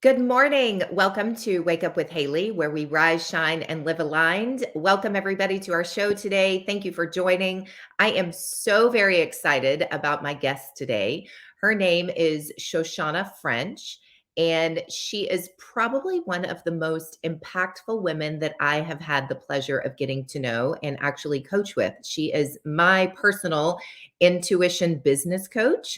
Good morning. Welcome to Wake Up with Haley, where we rise, shine, and live aligned. Welcome, everybody, to our show today. Thank you for joining. I am so very excited about my guest today. Her name is Shoshanna French, and she is probably one of the most impactful women that I have had the pleasure of getting to know and actually coach with. She is my personal intuition business coach.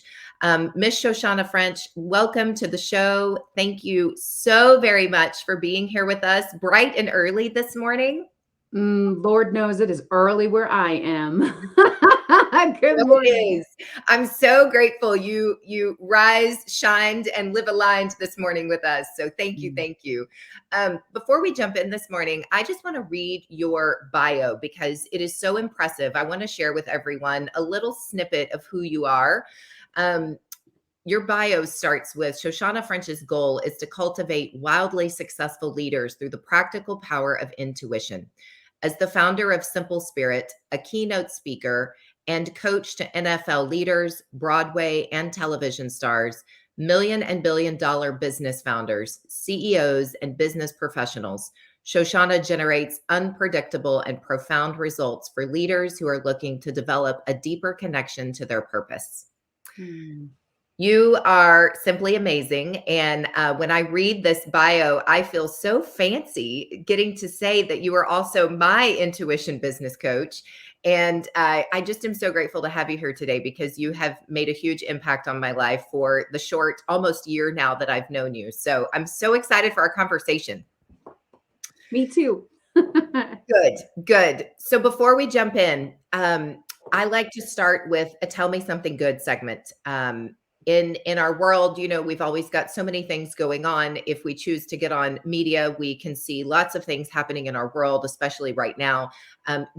Miss Shoshanna French, welcome to the show. Thank you so very much for being here with us bright and early this morning. Lord knows it is early where I am. Good It morning. is. I'm so grateful you rise, shined, and live aligned this morning with us. So thank you, Mm. thank you. Before we jump in this morning, I just want to read your bio because it is so impressive. I want to share with everyone a little snippet of who you are. Um, Your bio starts with Shoshanna French's goal is to cultivate wildly successful leaders through the practical power of intuition. As the founder of Simple Spirit, a keynote speaker, and coach to NFL leaders, Broadway and television stars, million and billion dollar business founders, CEOs, and business professionals, Shoshanna generates unpredictable and profound results for leaders who are looking to develop a deeper connection to their purpose. Mm. You are simply amazing. And when I read this bio, I feel so fancy getting to say that you are also my intuition business coach. And I just am so grateful to have you here today because you have made a huge impact on my life for the short, almost year now that I've known you. So I'm so excited for our conversation. Me too. Good, good. So before we jump in, I like to start with a "Tell Me Something Good" segment. In our world, we've always got so many things going on. If we choose to get on media, we can see lots of things happening in our world, especially right now.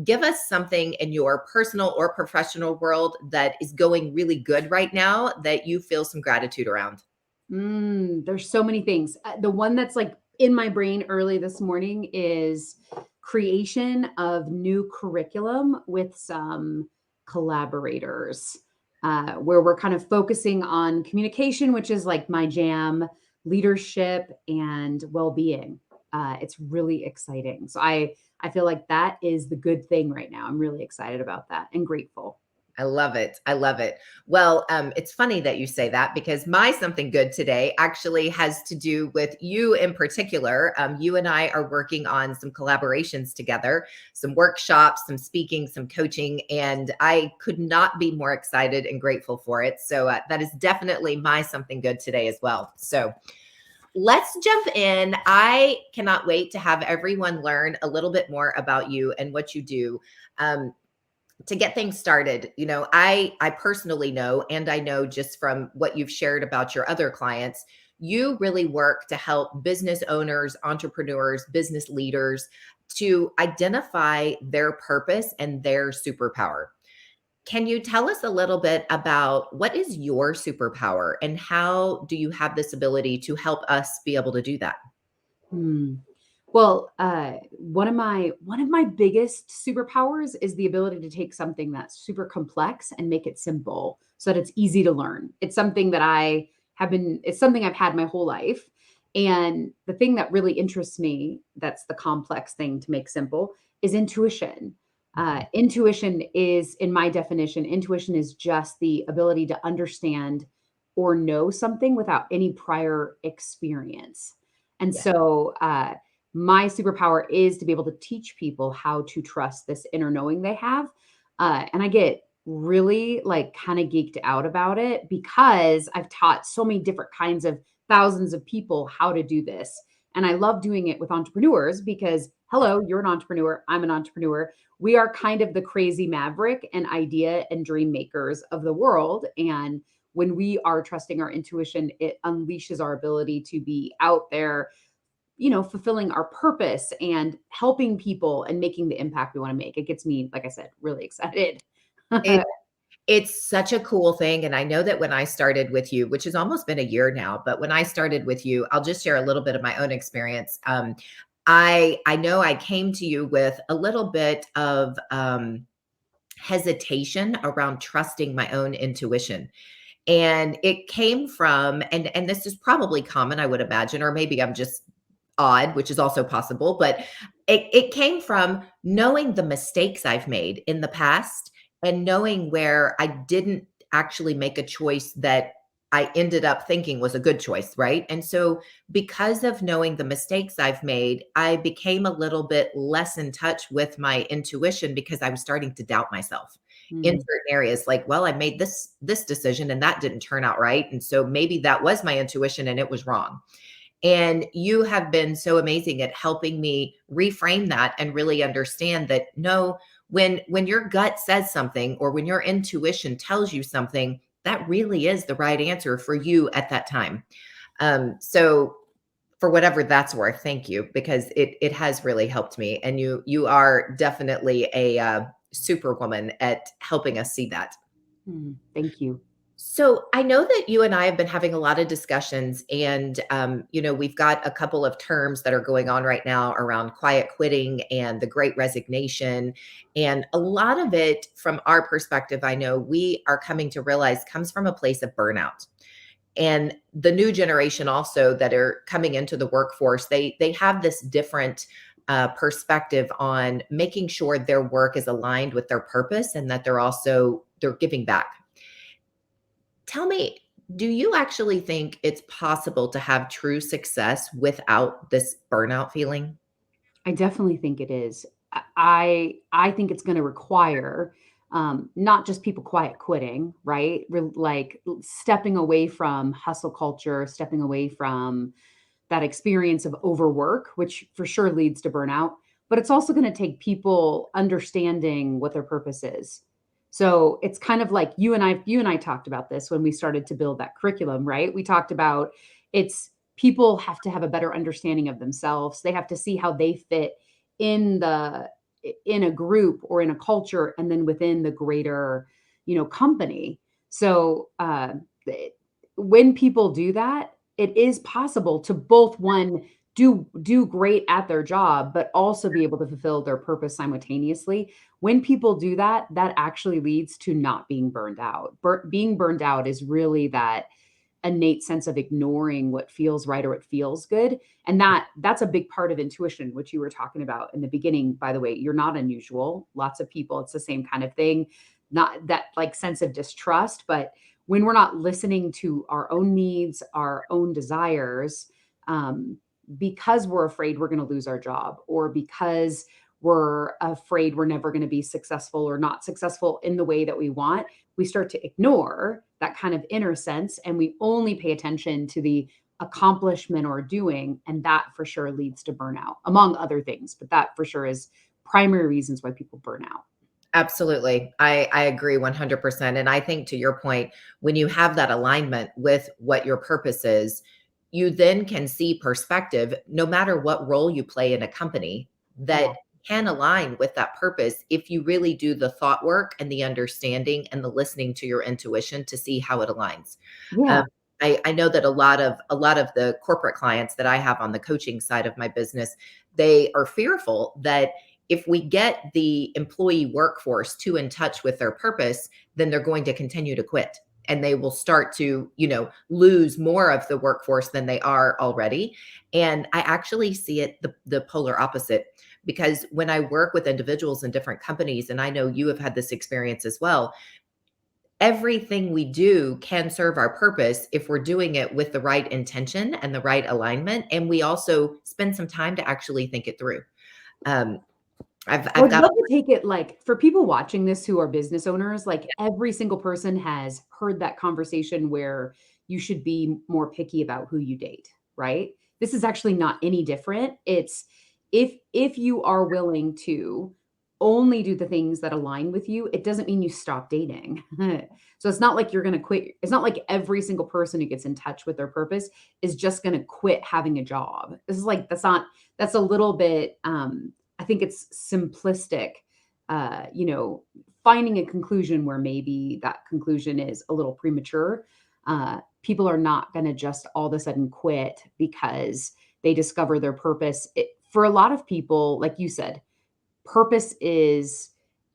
Give us something in your personal or professional world that is going really good right now that you feel some gratitude around. There's so many things. The one that's like in my brain early this morning is creation of new curriculum with some collaborators, where we're kind of focusing on communication, which is like my jam, leadership, and well-being. It's really exciting. So I feel like that is the good thing right now. I'm really excited about that and grateful. I love it. I love it. Well, it's funny that you say that because my something good today actually has to do with you in particular. You and I are working on some collaborations together, some workshops, some speaking, some coaching, and I could not be more excited and grateful for it. So that is definitely my something good today as well. So let's jump in. I cannot wait to have everyone learn a little bit more about you and what you do. To get things started, I personally know, and I know just from what you've shared about your other clients, you really work to help business owners, entrepreneurs, business leaders to identify their purpose and their superpower. Can you tell us a little bit about what is your superpower and how do you have this ability to help us be able to do that? Hmm. Well, one of my biggest superpowers is the ability to take something that's super complex and make it simple so that it's easy to learn. It's something I've had my whole life. And the thing that really interests me, that's the complex thing to make simple, is intuition. Intuition is, in my definition, intuition is just the ability to understand or know something without any prior experience. And Yeah. so, my superpower is to be able to teach people how to trust this inner knowing they have. And I get really like kind of geeked out about it because I've taught so many different kinds of thousands of people how to do this. And I love doing it with entrepreneurs because, hello, you're an entrepreneur, I'm an entrepreneur. We are kind of the crazy maverick and idea and dream makers of the world. And when we are trusting our intuition, it unleashes our ability to be out there, fulfilling our purpose and helping people and making the impact we want to make. It gets me, like I said, really excited. It It's such a cool thing, and I know that when I started with you, which has almost been a year now, but when I started with you, I'll just share a little bit of my own experience. I know I came to you with a little bit of hesitation around trusting my own intuition. And it came from, and this is probably common, I would imagine, or maybe I'm just odd, which is also possible, but it came from knowing the mistakes I've made in the past and knowing where I didn't actually make a choice that I ended up thinking was a good choice, right? And so because of knowing the mistakes I've made, I became a little bit less in touch with my intuition because I was starting to doubt myself in Mm, certain areas, like, well, I made this decision and that didn't turn out right, and so maybe that was my intuition and it was wrong. And you have been so amazing at helping me reframe that and really understand that no, when your gut says something or when your intuition tells you something, that really is the right answer for you at that time. So for whatever that's worth, thank you, because it has really helped me, and you are definitely a superwoman at helping us see that. thank you. So I know that you and I have been having a lot of discussions, and we've got a couple of terms that are going on right now around quiet quitting and the Great Resignation, and a lot of it, from our perspective, I know we are coming to realize comes from a place of burnout. And the new generation also that are coming into the workforce, they have this different perspective on making sure their work is aligned with their purpose and that they're giving back. Tell me, do you actually think it's possible to have true success without this burnout feeling? I definitely think it is. I think it's going to require not just people quiet quitting, right? Stepping away from hustle culture, stepping away from that experience of overwork, which for sure leads to burnout. But it's also going to take people understanding what their purpose is. So it's kind of like you and I talked about this when we started to build that curriculum, right? We talked about it's people have to have a better understanding of themselves. They have to see how they fit in the in a group or in a culture and then within the greater, company. So when people do that, it is possible to both one do great at their job but also be able to fulfill their purpose simultaneously. When people do that, that actually leads to not being burned out. Being burned out is really that innate sense of ignoring what feels right or what feels good, and that's a big part of intuition, which you were talking about in the beginning. By the way, you're not unusual. Lots of people, it's the same kind of thing, not that like sense of distrust, but when we're not listening to our own needs, our own desires, um, because we're afraid we're going to lose our job, or because we're afraid we're never going to be successful or not successful in the way that we want, we start to ignore that kind of inner sense and we only pay attention to the accomplishment or doing. And that for sure leads to burnout, among other things. But that for sure is primary reasons why people burn out. Absolutely. I agree 100%. And I think to your point, when you have that alignment with what your purpose is, you then can see perspective no matter what role you play in a company that Yeah. can align with that purpose if you really do the thought work and the understanding and the listening to your intuition to see how it aligns. Um, Yeah. I know that a lot of the corporate clients that I have on the coaching side of my business, they are fearful that if we get the employee workforce too in touch with their purpose, then they're going to continue to quit and they will start to, lose more of the workforce than they are already. And I actually see it the polar opposite, because when I work with individuals in different companies, and I know you have had this experience as well, everything we do can serve our purpose if we're doing it with the right intention and the right alignment. And we also spend some time to actually think it through. Um, I I've would got love to take it like for people watching this who are business owners, like every single person has heard that conversation where you should be more picky about who you date, right? This is actually not any different. It's if you are willing to only do the things that align with you, it doesn't mean you stop dating. So it's not like you're going to quit. It's not like every single person who gets in touch with their purpose is just going to quit having a job. This is like that's a little bit I think it's simplistic, finding a conclusion where maybe that conclusion is a little premature. People are not going to just all of a sudden quit because they discover their purpose. For a lot of people, like you said, purpose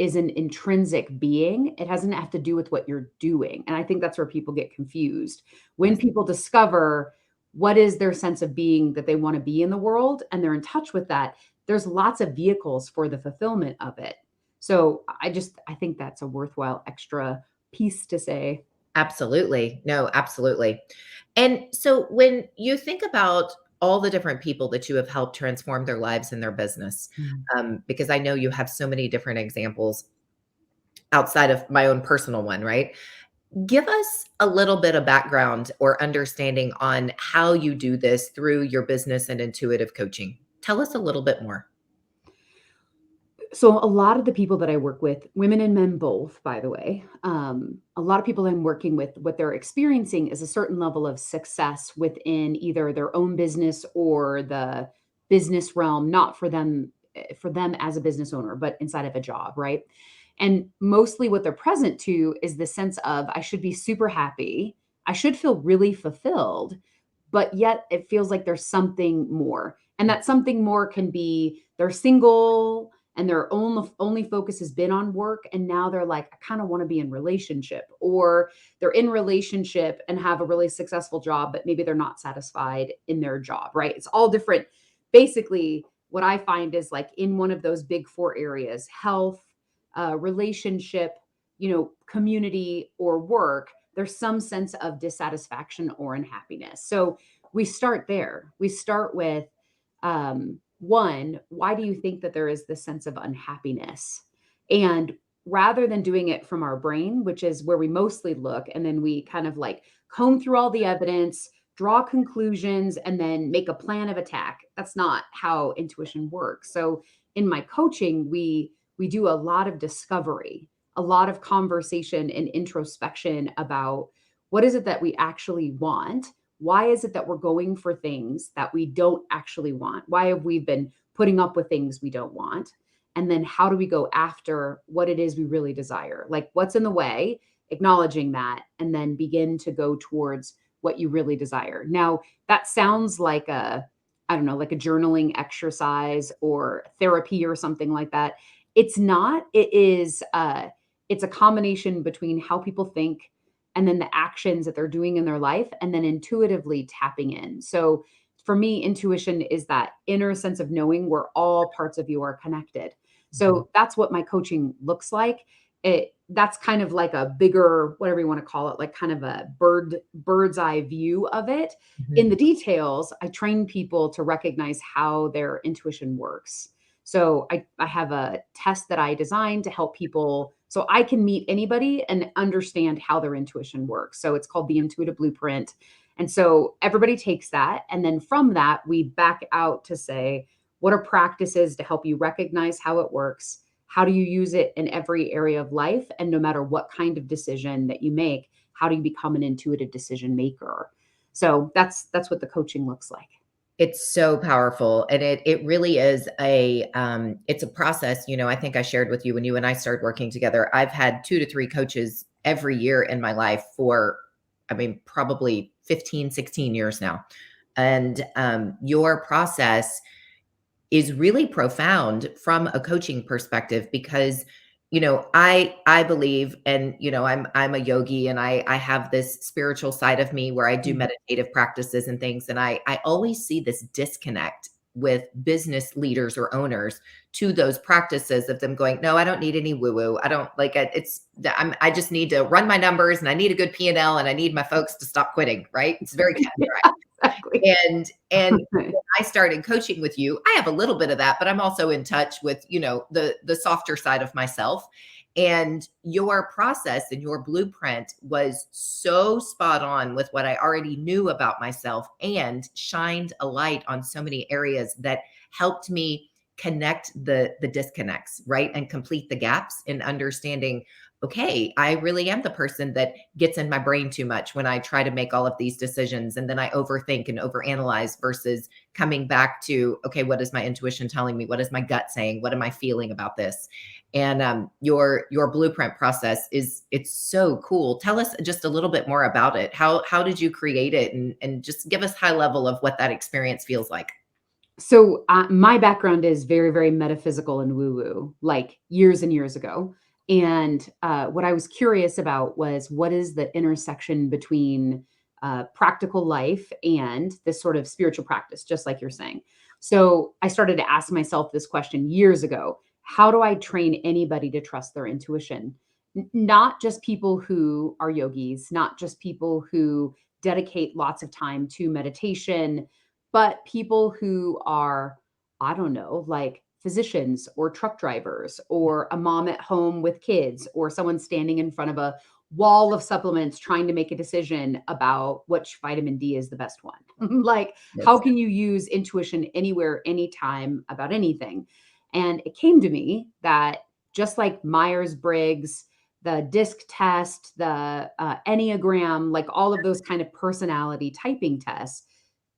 is an intrinsic being. It doesn't have to do with what you're doing. And I think that's where people get confused. When Yes. people discover what is their sense of being that they want to be in the world and they're in touch with that, there's lots of vehicles for the fulfillment of it. So I think that's a worthwhile extra piece to say. Absolutely. No, absolutely. And so when you think about all the different people that you have helped transform their lives and their business, Mm. because I know you have so many different examples outside of my own personal one, right? Give us a little bit of background or understanding on how you do this through your business and intuitive coaching. Tell us a little bit more. So a lot of the people that I work with, women and men both, by the way, a lot of people I'm working with, what they're experiencing is a certain level of success within either their own business or the business realm, not for them, for them as a business owner, but inside of a job, right? And mostly what they're present to is the sense of I should be super happy, I should feel really fulfilled, but yet it feels like there's something more. And that something more can be they're single and their only focus has been on work, and now they're like I kind of want to be in relationship, or they're in relationship and have a really successful job but maybe they're not satisfied in their job, right? It's all different. Basically what I find is like in one of those big four areas, health, relationship, community or work, there's some sense of dissatisfaction or unhappiness. So we start there. We start with one, why do you think that there is this sense of unhappiness? And rather than doing it from our brain, which is where we mostly look, and then we kind of like comb through all the evidence, draw conclusions, and then make a plan of attack. That's not how intuition works. So in my coaching, we do a lot of discovery, a lot of conversation and introspection about what is it that we actually want? Why is it that we're going for things that we don't actually want? Why have we been putting up with things we don't want? And then how do we go after what it is we really desire? Like what's in the way, acknowledging that, and then begin to go towards what you really desire. Now, that sounds like I don't know, like a journaling exercise or therapy or something like that. It's not. It's a combination between how people think and then the actions that they're doing in their life and then intuitively tapping in. So for me, intuition is that inner sense of knowing where all parts of you are connected. Mhm, So that's what my coaching looks like. That's kind of like a bigger, whatever you want to call it, like kind of a bird's eye view of it. mhm. In the details, I train people to recognize how their intuition works. So I have a test that I designed to help people so I can meet anybody and understand how their intuition works. So it's called the Intuitive Blueprint. And so everybody takes that. And then from that, we back out to say, what are practices to help you recognize how it works? How do you use it in every area of life? And no matter what kind of decision that you make, how do you become an intuitive decision maker? So that's what the coaching looks like. It's so powerful, and it really is it's a process. I think I shared with you when you and I started working together. I've had 2 to 3 coaches every year in my life for, I mean, probably 15, 16 years now. And your process is really profound from a coaching perspective because I believe, and I'm a yogi, and I have this spiritual side of me where I do Mhm. meditative practices and things, and I always see this disconnect with business leaders or owners to those practices of them going, no, I don't need any woo woo, I don't like it, I just need to run my numbers, and I need a good P&L, and I need my folks to stop quitting, right? It's very cut and Yeah, dry. exactly. And when I started coaching with you, I have a little bit of that, but I'm also in touch with, the softer side of myself. And your process and your blueprint was so spot on with what I already knew about myself and shined a light on so many areas that helped me connect the disconnects, right? And complete the gaps in understanding, okay, I really am the person that gets in my brain too much when I try to make all of these decisions. And then I overthink and overanalyze versus coming back to, okay, what is my intuition telling me? What is my gut saying? What am I feeling about this? And your blueprint process it's so cool. Tell us just a little bit more about it. How did you create it? And just give us high level of what that experience feels like. So, my background is very, very metaphysical and woo-woo, like years and years ago. And what I was curious about was what is the intersection between practical life and this sort of spiritual practice, just like you're saying. So, I started to ask myself this question years ago. How do I train anybody to trust their intuition? Not just people who are yogis, not just people who dedicate lots of time to meditation, but people who are, I don't know, like physicians or truck drivers or a mom at home with kids or someone standing in front of a wall of supplements trying to make a decision about which vitamin D is the best one. Like, how Yes. can you use intuition anywhere, anytime about anything? And it came to me that just like Myers Briggs, the DISC test, the Enneagram, like all of those kind of personality typing tests,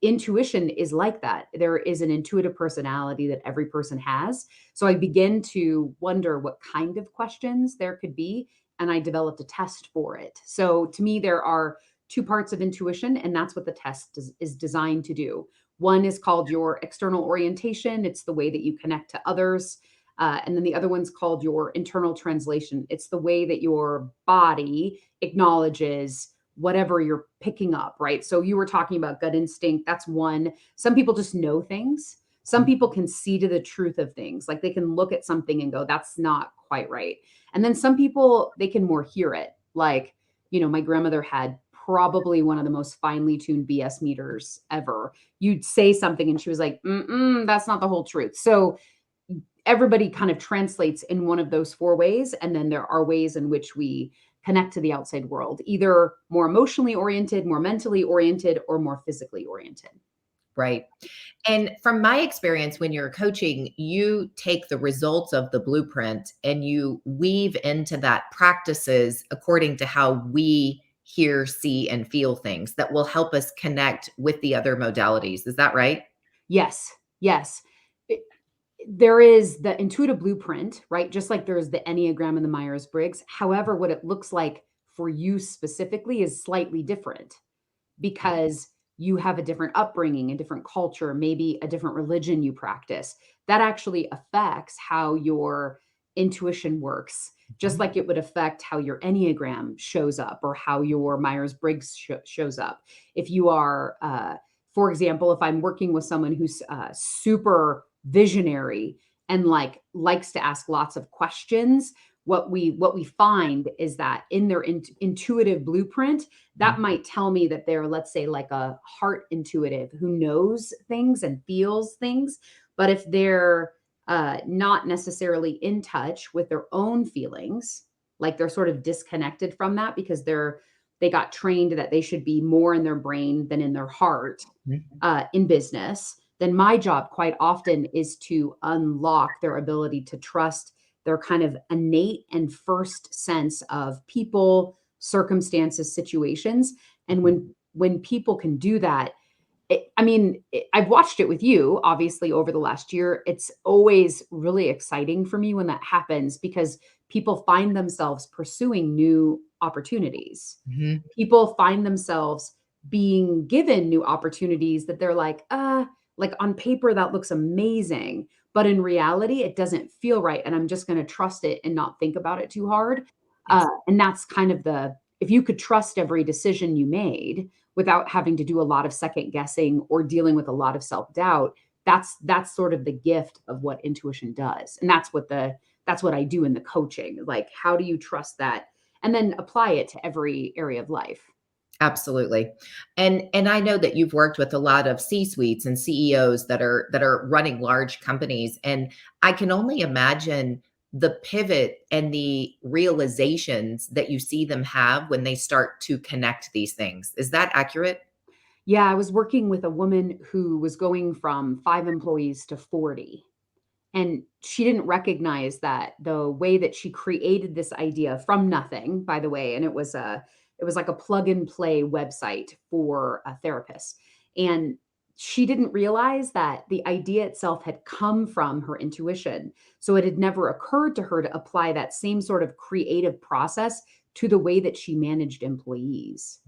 intuition is like that. There is an intuitive personality that every person has. So I begin to wonder what kind of questions there could be, and I developed a test for it. So to me, there are two parts of intuition, and that's what the test is designed to do. One is called your external orientation, it's the way that you connect to others. And then the other one's called your internal translation. It's the way that your body acknowledges whatever you're picking up, right? So you were talking about gut instinct. That's one. Some people just know things. Some people can see to the truth of things. Like they can look at something and go, that's not quite right. And then some people, they can more hear it. Like, my grandmother had probably one of the most finely tuned BS meters ever. You'd say something and she was like, that's not the whole truth. So everybody kind of translates in one of those four ways. And then there are ways in which we connect to the outside world, either more emotionally oriented, more mentally oriented, or more physically oriented. Right. And from my experience, when you're coaching, you take the results of the blueprint and you weave into that practices according to how we hear, see, and feel things that will help us connect with the other modalities. Is that right? Yes, yes. It- there is the intuitive blueprint, right? Just like there's the Enneagram and the Myers Briggs. However, what it looks like for you specifically is slightly different, because you have a different upbringing, a different culture, maybe a different religion you practice. That actually affects how your intuition works, just Mhm. like it would affect how your Enneagram shows up or how your Myers Briggs shows up. If you are, for example, if I'm working with someone who's super visionary and like likes to ask lots of questions, what we find is that in their intuitive blueprint, that might tell me that they're, let's say, like a heart intuitive who knows things and feels things. But if they're not necessarily in touch with their own feelings, like they're sort of disconnected from that because they got trained that they should be more in their brain than in their heart Mhm. in business, then my job quite often is to unlock their ability to trust their kind of innate and first sense of people, circumstances, situations. And Mhm. when people can do that, I've watched it with you, obviously, over the last year. It's always really exciting for me when that happens because people find themselves pursuing new opportunities. Mhm. People find themselves being given new opportunities that they're like on paper, that looks amazing. But in reality, it doesn't feel right. And I'm just going to trust it and not think about it too hard. Yes. And that's kind of if you could trust every decision you made without having to do a lot of second guessing or dealing with a lot of self-doubt, that's sort of the gift of what intuition does. And that's what I do in the coaching. Like, how do you trust that and then apply it to every area of life? Absolutely. And I know that you've worked with a lot of C-suites and CEOs that are running large companies, and I can only imagine the pivot and the realizations that you see them have when they start to connect these things. Is that accurate? Yeah, I was working with a woman who was going from 5 employees to 40. And she didn't recognize that the way that she created this idea from nothing, by the way, and it was like a plug and play website for a therapist. And she didn't realize that the idea itself had come from her intuition. So it had never occurred to her to apply that same sort of creative process to the way that she managed employees.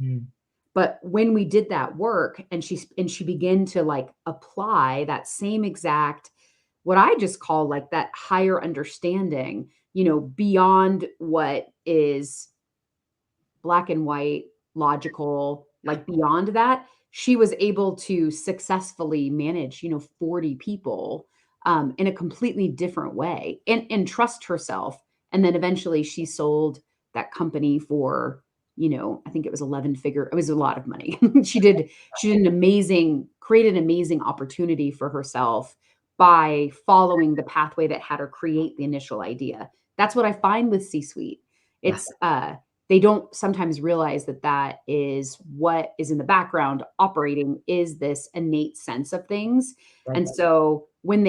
But when we did that work and she began to like apply that same exact, what I just call like that higher understanding, beyond what is black and white, logical, like beyond that, she was able to successfully manage, 40 people in a completely different way and trust herself. And then eventually she sold that company for, I think it was 11 figure. It was a lot of money. She did created an amazing opportunity for herself by following the pathway that had her create the initial idea. That's what I find with C-suite. Yeah. It's they don't sometimes realize that that is what is in the background operating is this innate sense of things. Right. And so when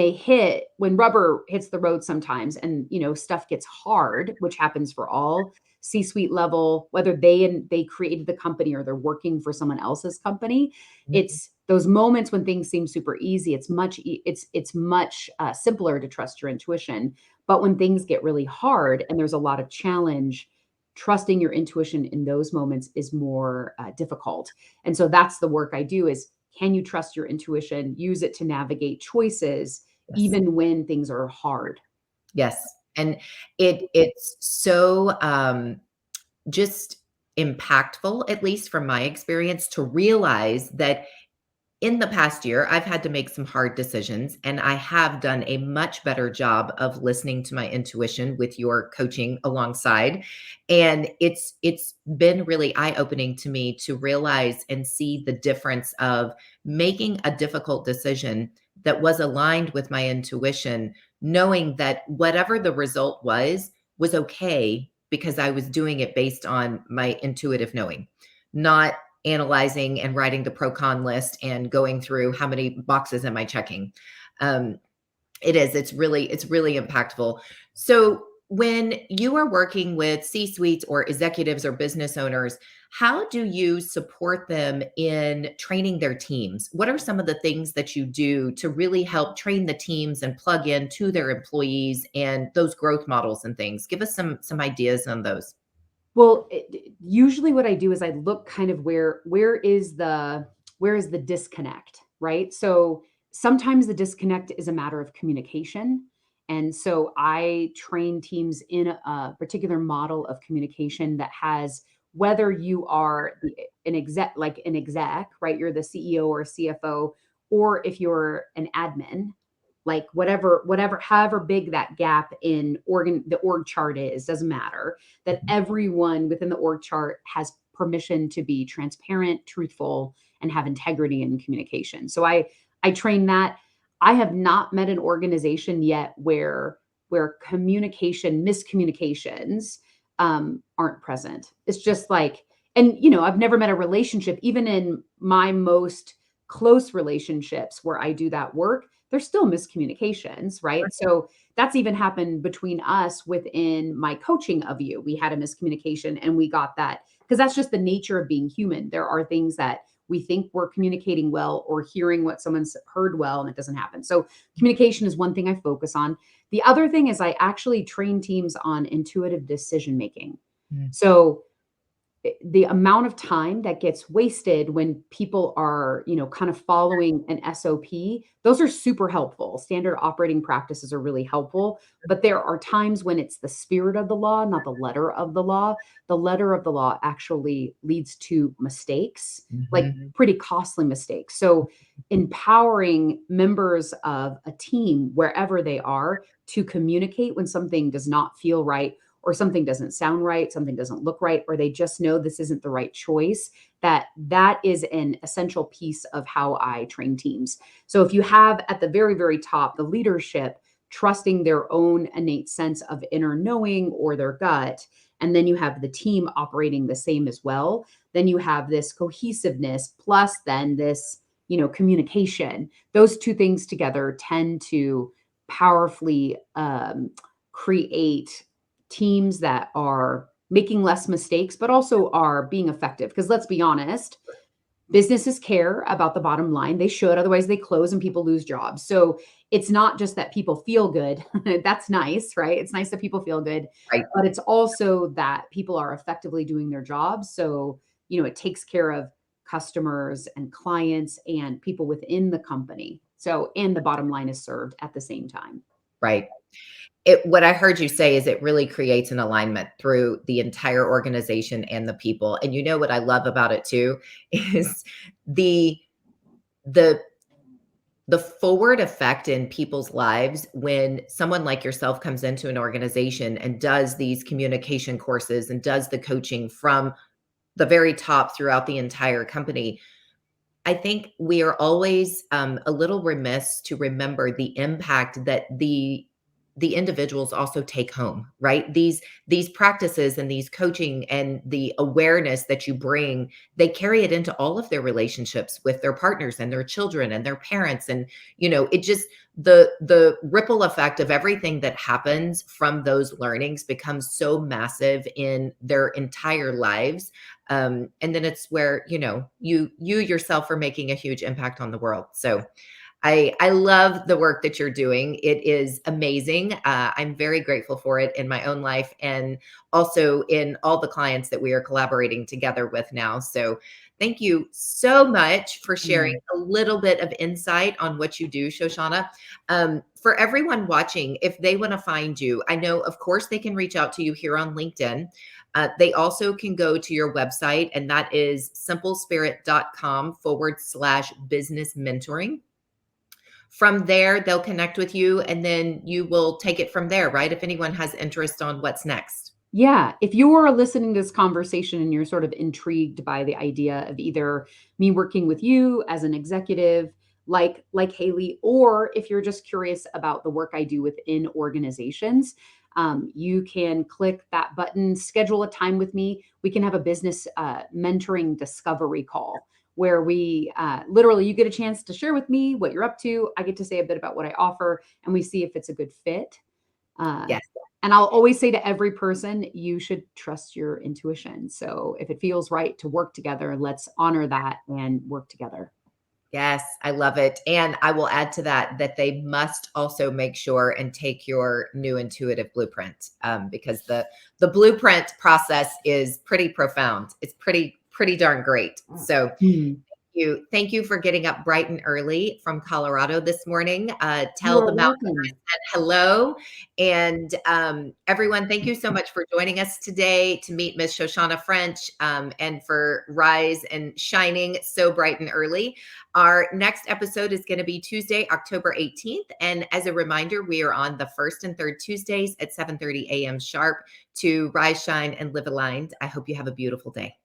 rubber hits the road sometimes and, stuff gets hard, which happens for all C-suite level, whether they created the company or they're working for someone else's company, Mhm. it's those moments when things seem super easy. It's much simpler to trust your intuition. But when things get really hard and there's a lot of challenge, trusting your intuition in those moments is more difficult. And so that's the work I do is, can you trust your intuition, use it to navigate choices Yes. even when things are hard? Yes. And it's so just impactful, at least from my experience, to realize that in the past year, I've had to make some hard decisions, and I have done a much better job of listening to my intuition with your coaching alongside. And it's been really eye-opening to me to realize and see the difference of making a difficult decision that was aligned with my intuition, knowing that whatever the result was okay because I was doing it based on my intuitive knowing, not analyzing and writing the pro con list and going through how many boxes am I checking. Um, it's really impactful. So when you are working with C-suites or executives or business owners, how do you support them in training their teams? What are some of the things that you do to really help train the teams and plug in to their employees and those growth models and things? Give us some ideas on those. Well, usually what I do is I look kind of where is the disconnect, right? So sometimes the disconnect is a matter of communication. And so I train teams in a particular model of communication that has, whether you are an exec, right? You're the CEO or CFO, or if you're an admin, like whatever, however big that gap in the org chart is, doesn't matter, that Mhm. everyone within the org chart has permission to be transparent, truthful, and have integrity in communication. So I train that. I have not met an organization yet where miscommunications aren't present. It's just like, and I've never met a relationship, even in my most close relationships where I do that work, there's still miscommunications, right? So that's even happened between us within my coaching of you. We had a miscommunication and we got that because that's just the nature of being human. There are things that we think we're communicating well or hearing what someone's heard well, and it doesn't happen. So communication is one thing I focus on. The other thing is I actually train teams on intuitive decision making. Mm. So the amount of time that gets wasted when people are, kind of following an SOP, those are super helpful. Standard operating practices are really helpful, but there are times when it's the spirit of the law, not the letter of the law. The letter of the law actually leads to mistakes, like pretty costly mistakes. So empowering members of a team wherever they are to communicate when something does not feel right or something doesn't sound right, something doesn't look right, or they just know this isn't the right choice, that is an essential piece of how I train teams. So if you have at the very, very top, the leadership trusting their own innate sense of inner knowing or their gut, and then you have the team operating the same as well, then you have this cohesiveness plus then this, communication. Those two things together tend to powerfully create teams that are making less mistakes, but also are being effective. Because let's be honest, businesses care about the bottom line. They should, otherwise they close and people lose jobs. So it's not just that people feel good. That's nice, right? It's nice that people feel good, Right. but it's also that people are effectively doing their jobs. So, it takes care of customers and clients and people within the company. So, and the bottom line is served at the same time. Right. What I heard you say is it really creates an alignment through the entire organization and the people. And you know what I love about it too is the the the forward effect in people's lives when someone like yourself comes into an organization and does these communication courses and does the coaching from the very top throughout the entire company. I think we are always a little remiss to remember the impact that the individuals also take home, right? These practices and these coaching and the awareness that you bring, they carry it into all of their relationships with their partners and their children and their parents. And it just the ripple effect of everything that happens from those learnings becomes so massive in their entire lives. And then it's where you yourself are making a huge impact on the world. So I love the work that you're doing. It is amazing. I'm very grateful for it in my own life and also in all the clients that we are collaborating together with now. So thank you so much for sharing Mm. a little bit of insight on what you do, Shoshana. For everyone watching, if they want to find you, I know, of course, they can reach out to you here on LinkedIn. They also can go to your website, and that is simplespirit.com/business mentoring. From there, they'll connect with you and then you will take it from there, right? If anyone has interest on what's next. Yeah, if you're listening to this conversation and you're sort of intrigued by the idea of either me working with you as an executive like Haley, or if you're just curious about the work I do within organizations, you can click that button, schedule a time with me. We can have a business mentoring discovery call where we literally you get a chance to share with me what you're up to. I get to say a bit about what I offer, and we see if it's a good fit. Uh, Yes. and I'll always say to every person, you should trust your intuition. So if it feels right to work together, let's honor that and work together. Yes, I love it. And I will add to that that they must also make sure and take your new intuitive blueprint, because the blueprint process is pretty profound. It's pretty darn great. So Hmm. thank you for getting up bright and early from Colorado this morning. You Tell are the mountain welcome. hello. And everyone, thank you so much for joining us today to meet Miss Shoshanna French, and for Rise and Shining so bright and early. Our next episode is going to be Tuesday, October 18th. And as a reminder, we are on the first and third Tuesdays at 7:30 a.m. sharp to Rise, Shine, and Live Aligned. I hope you have a beautiful day.